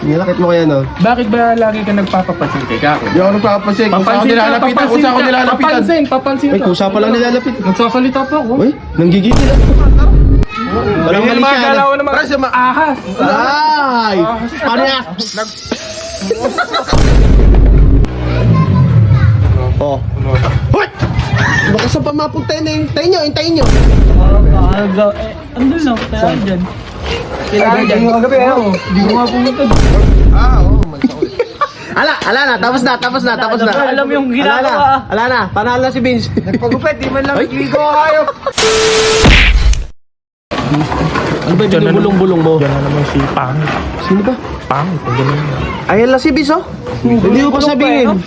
Nilakit mo kaya, no? Bakit ba lagi ka nagpapapansin kay Kako? Hindi ako nagpapansin. Kung saan ako nilalapitan, kung saan ako nilalapitan. Papansin Ay, ka. kusa pa lang nilalapit. Nagsasalita pa ako. Uy, nanggigigil ako. Walang mali siya. Galaw naman. Ahas. Ay! Parehas! Oh. Hoy! Baka sa pamapunta na hintayin nyo. Andun lang, tayo dyan. Kailangan dyan. Yung kagabi, Hindi ko nga pumunta. Ala na, tapos na. Alam mo yung ginagawa. Ala na, panalo na si Vince. Nagpagupit, di man lang ligo kayo. Ano ba yung bulong-bulong mo? Yan na naman si Pangit. Sino ba? Pangit, ang ganun. Ayan lang si Vince, oh. Hindi ko pa sabihin.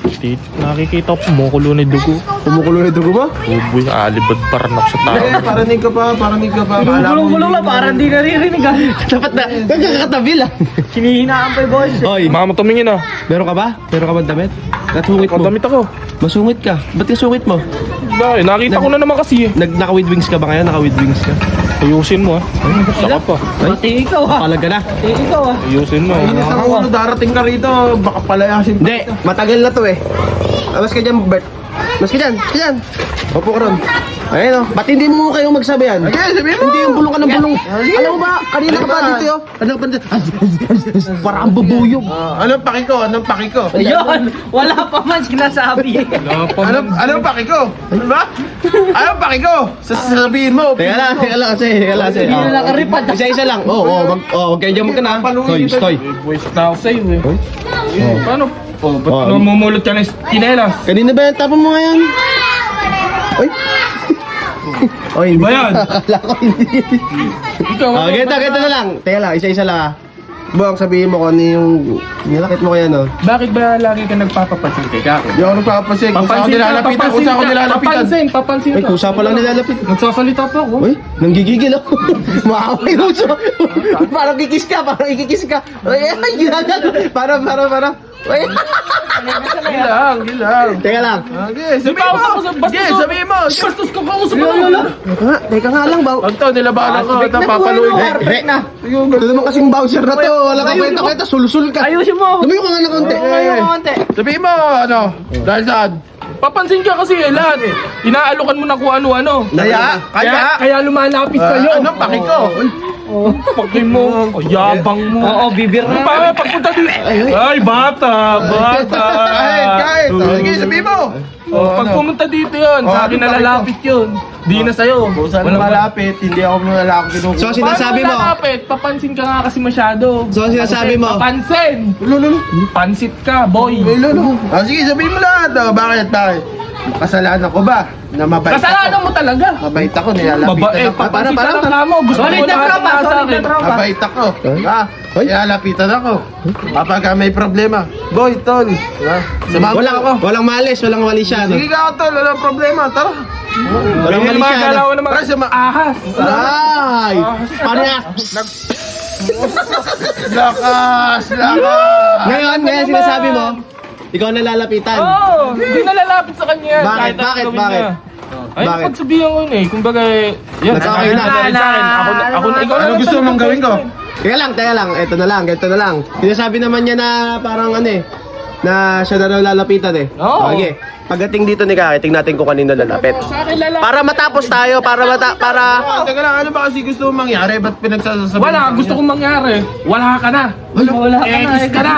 Nakikita ko, kumukulo ni dugo. Kumukulo na dugo mo? Uboy, alibad paranap sa tao. Paranig ka pa. Gulong-gulong lang, parang di naririnig ah. Dapat na, nagkakatabi lang. Hinihinaan pa yung boys. Oy, Mama, tumingin ah. meron ka ba? Meron ka ba damit? Natsungit mo. Damit ako. Masungit ka. Ba't ka sungit mo? Bakit? Nakita ko na naman kasi eh. Naka-with wings ka ba ngayon? Naka-with wings ka? Ayusin mo ah. Saka pa. Pati ikaw ah. Palag ka na. Ikaw ah. Ayusin mo. Darating ka rito. Baka palayasin. Hindi, matagal na to eh. Mas ka dyan, Bert. Mas ka dyan. Opo ka ron. Ayun o. Ba't hindi mo kayong magsabayan? Okay, sabihin mo. Hindi yung bulong ka ng bulong. Alam mo ba, kanina ka pa dito yun. Kanina ka pa dito. Parang bubuyog. Anong paki ko? Ayun, wala pa man sinasabi. Anong paki ko? Ano ba? Anong paki ko? Sasabihin mo. Teka lang kasi. Hindi na nakaripad. Isa lang. Huwag kayo dyan magka na. Stoy. Voice na ako sa'yo eh. Oh. Paano? Oh, ba't Oh, namumulot ka ng tinelas? Kanina ba yan? Tapon mo ngayon? Oy. Oy, hindi. Ba yan? Akala ko hindi. Ikaw, Ganito na lang. Teka lang, isa-isa lang ah. Bong, sabihin mo kung ano yung nilakit mo kaya, no? Bakit ba lagi ka nagpapapansin kay Kako? Hindi ako nagpapansin. Kung saan ako nilalapitan, kung saan ako nilalapitan. Papansin Ay, ka. kusa pa lang nilalapit. Nagsasalita pa ako. Uy, nanggigigil ako. Maaway mo siya. Parang ikikis ka. Ay, ginagawa. Parang. Uy. Gilang. Teka lang. Okay, Di ba ako sa bastos? Okay, sabihin mo. Bastos ko kausap mo. Teka nga lang, Baw. Pag to, nilabanan ko. Ito, papaluin ko. Ito naman kasing voucher na to. Wala ka kwenta, sulsul ka. Ayusin mo. Lumayo ka nga na konti. Ayun, konti. Sabihin mo, ano? Dahil saan? Papansin ka kasi lahat. Inaalokan mo na kung ano-ano. Kaya lumalapit sa'yo. Anong paki ko? Pagkin mo. Yabang mo. Oo, bibir na. Pa, pagpunta dito. Ay, bata. Kahit. Sige, sabihin mo. Pag pumunta dito yun, sa akin nalalapit yun. Di na sa'yo. Saan malapit? Hindi ako lalaki kinukuha. So, sinasabi mo. Paano papansin ka nga kasi masyado. So, sinasabi mo. Papansin. Pansit ka, boy. Sige, sabihin mo lahat. Bakit? Kasalanan ko ba? Na mabait Kasalanan ako. mo talaga. Mabait ako, nilalapitan ako. Papansin ka lang mo. Gusto Solid mo na lahat tropa, na sa solid na akin. tropa. Mabait ako. Nilalapitan ako. Kapag may problema. Boy, tol. Sumama ako. Walang malis, walang mali siya, no? Sige ka, tol. Walang problema. Tara. Walang mali siya, no? Galaw naman. Ahas. Ay! Parehas! Lakas. Ngayon, sinasabi mo, ikaw nalalapitan. Oo, hindi nalalapit sa kanya. Bakit? Kahit anong Bakit? gawin Bakit? niya. Ay, Bakit? pagsabihan ko yun eh. Kumbaga, yan. Nagkakayo na. Sa akin. Ako, ikaw Ano na gusto mong gawin ko? Teka lang. Ito na lang. Sinasabi naman niya na parang ano eh, na siya na raw lalapitan eh. Oo. Okay. Pagdating dito ni Kaki, tingnan natin kung kanino lalapit. Sa akin lalapit. Para matapos tayo, para Teka lang, ano ba kasi gusto mong mangyari? Ba't pinagsasabi? Wala, gusto kong mangyari. Wala ka na. Wala ka na. Ekis ka na.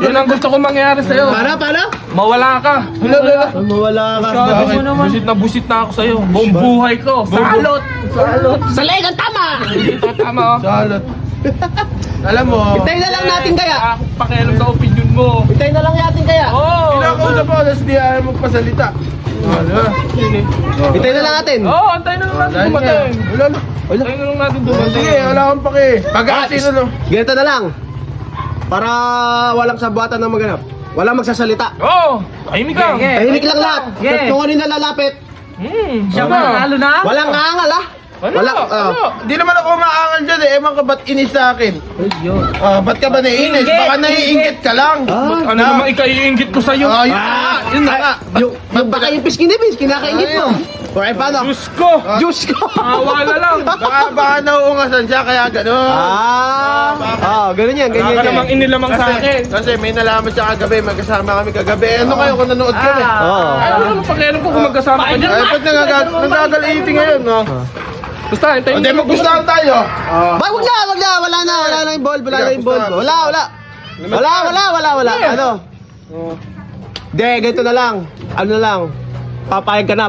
Yun ang gusto kong mangyari sa'yo. Para? Mawala ka. Mawala ka. Bakit? Busit na ako sa'yo. Buong buhay ko. Salot. Sa legal, tama! Tama oh. Salot. Alam mo, Hintayin na lang natin kaya. Ako pakialam sa opinion mo. Hintayin na lang natin kaya. Oo. kinakausap ako, tapos di ayaw magpasalita. Ano? Hintayin na lang natin. Oo, antayin na lang natin Dahil nga, dumating. wala na. Antayin na lang natin dumating. Sige, wala akong pake. Pag-aasin ano? Ganito na lang. Para walang sabuatan ng maganap. Walang magsasalita. Oo, tahimik ka. Okay. Tahimik lang lahat. Yeah. Kung kanino lalapit. Siya ba? Lalo na? Walang angal ah. Wala. Di naman ako maangal dyan eh. Ewan ka ba't inis sa akin? Ayun. Ba't ka ba naiinis? Inggit, Baka naiingit ka lang. Ano naman ikaiingit ko sa'yo? Yun na nga. Yung baka yung piskinipis, kinakaingit mo. Okay, paano? Diyos ko! Diyos ko! Awa na lang! Baka nauungasan siya, kaya gano'n. Ganun yan, ganyan Baka yan. namang inilamang sa akin. Kasi may nalaman siya kagabi, magkasama kami kagabi. Ano kayo kung nanood kami? Oo. Ay, ano pakialam ko kung magkasama ka dyan? Ay, ba't nagagaliiti ngayon, no? Basta, hintayin Hindi, mo. maggustahan tayo. Ba, wag na, wala na yung ball, wala na yung ball. Wala. Ano? Hindi, ganito na lang. Ano na lang. Papayag ka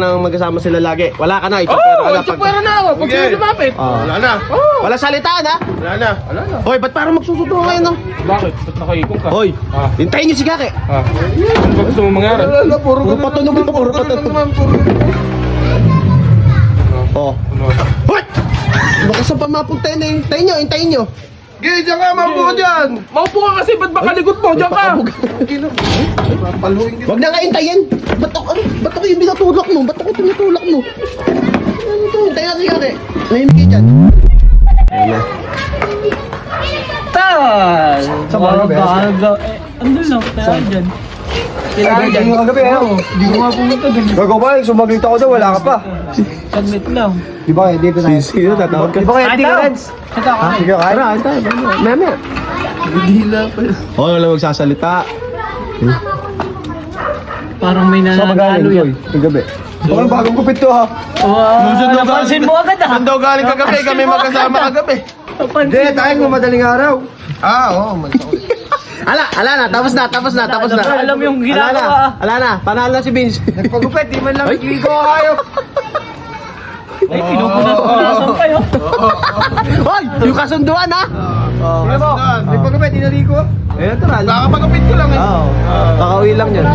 na magkasama sila lagi. Wala ka na, ito Oo, pera pwera na ako. Pag Sige. sila lumapit. Wala na. Wala salitaan ha? Wala na. Hoy, ba't parang magsusuto kayo no? Bakit? Ba't nakaikong ka? Hoy, hintayin niyo si Kake. Ano ba gusto mo mangyari? Puro patunog ito, puro patunog. Oh. Hoy! Baka saan pa mapunta yun eh. Hintayin nyo. Gay, diyan ka, mabuo dyan. Maupo ka kasi, ba't baka likod mo? Diyan ka! Paluin kita. Wag na nga hintayin. Ba't ako yung binatulak mo? Ba't ako tinutulak mo? Ano to? Hintayin natin si Kake. Nahimik kayo dyan. Ayan na. Tal! Sa mga baga. Andun lang, tayo dyan. Kailangan dyan. kagabi Hindi ko nga pumunta dun. Gago pa, sumaglit ako daw, wala ka pa. Saglit lang. Di ba kaya dito tayo? Sino tatawag ka? Di ba kaya Ay, dito tao. Reds? Saka ka. Sige, kaya. Kain tayo. Meme. Gila pa yun. Oo, wala magsasalita. Parang may nananalo yan. Kagabi. Baka bagong kupit to ha. Wow, napansin mo agad ah. Saan daw galing kagabi? Kami magkasama kagabi. Napansin mo. madaling araw. Oo. Ala na, tapos na. Alam yung ginagawa. Ala na, panalo na si Vince. Nagpagupit, di man lang ligo kayo. Ay, pinupunas-punasan kayo. Hoy, yung kasunduan ha. Sige mo. Nagpagupit, di naligo. Ayun, tara. Kakapagapit ko lang eh. Oo. Kakauwi lang yan.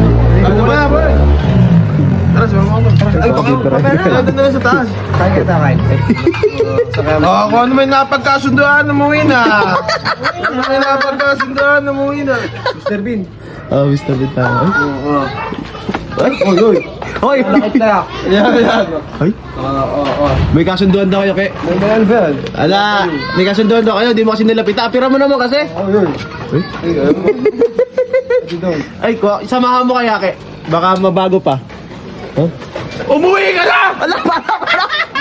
Ano ba na, boy? Tara, sumama ko. Ay, Nandun na lang sa taas. Kung ano may napagkasunduan, umuwi na. Ano may napagkasunduan, umuwi na. Mr. Bean. Oh, Mr. Bean tayo. Ay, oy. Hoy, Lakit na. Yan. Ay? May kasunduan daw kayo, Ke. Ala, may kasunduan daw kayo, di mo kasi nilapita. Apira mo naman kasi. Ay, samahan mo kaya, Ke. Baka mabago pa. Huh? Umuwi ka na! Ala, para.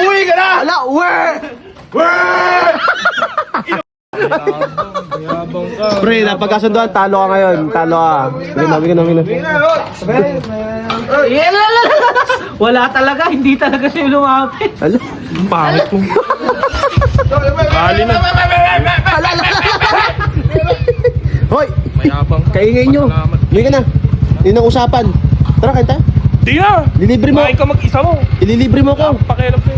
Umuwi ka na! Ala, Yabang ka. Pre, napagkasunduan, talo ka ngayon. Talo ka. Bigyan na. Wala talaga, hindi talaga siya lumapit. Ala. Pangit mo. Bali na. Hoy, Mayabang ka. kaingay nyo. Salamat. Bigyan ka na. Yun ang usapan. Tara, kanta. Di na! Lilibre mo. Kumain ka mag-isa mo. Ililibre mo ko. Pakialam ko.